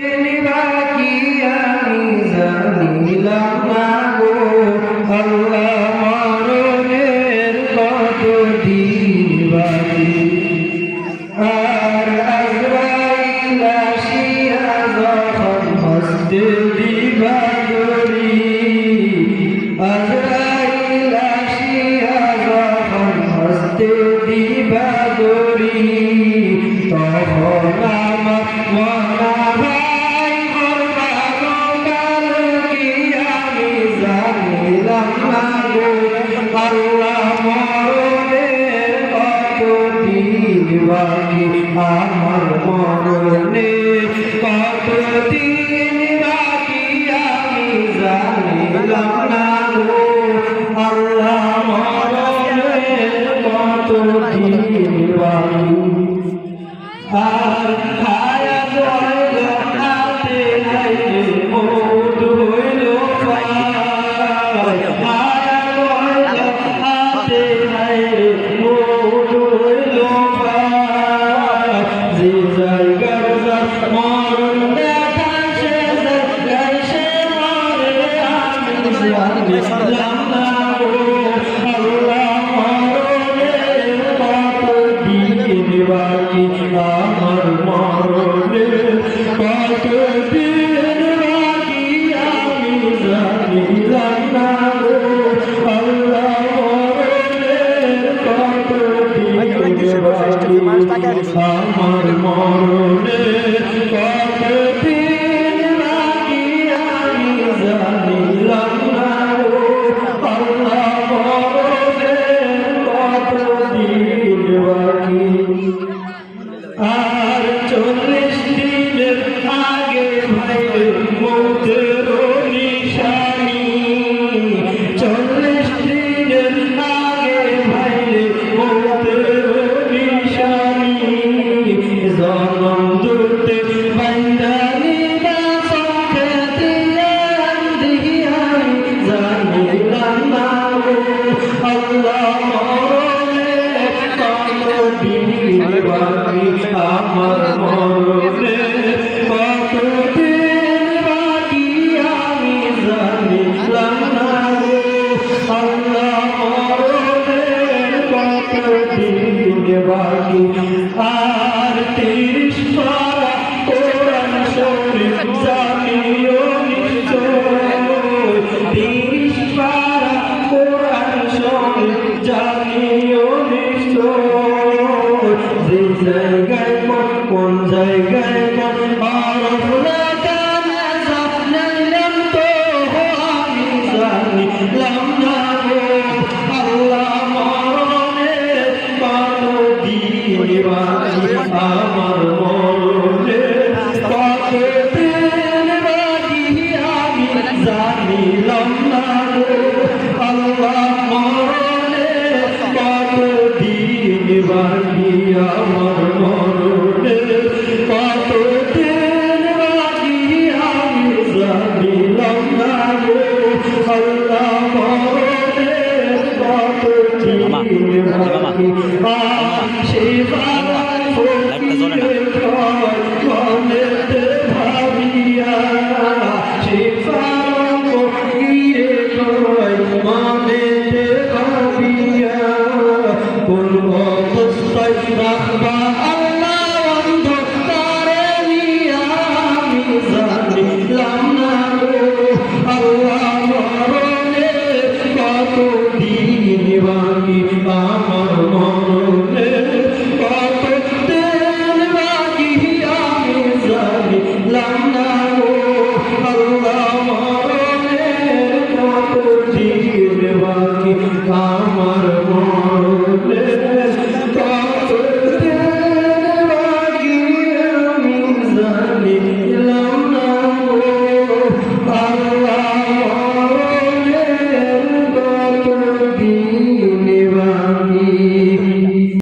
বাকি আমি জানিলাম না গো আল্লাহ মরণের কত দিন বাকি আর আজরাইল আসিয়া যখন হস্তে দিবা ধরি আজরাইল আসিয়া যখন হস্তে দিবা ধরি তখন আমার মনা ভাই কাল কি আমি জানিলাম না গো আল্লাহ মরণের কত দিন বাকি আমার মরণের কত দিন বাকি আমি জানিলাম না গো আল্লাহ মরণের কত দিন বাকি আর হায়াত হইল হাতে হাইতে মৌত হইল হায়াত হইল হাতে হাইতে মৌত হইল যে জায়গার মরণ দেখা সে জায়গায় সে মরে আমি জানিলাম না আল্লাহ মরণের কত দিন বাকি আমার মরণের কত দিন বাকি আমি জানিলাম না আল্লাহ মরণের কত দিন বাকি আমার মরণের কত দিন বাকি আমি জানিলাম না আল্লাহ মরণের কত দিন বাকি আর 40 দিনের আগে ভাই মৌতের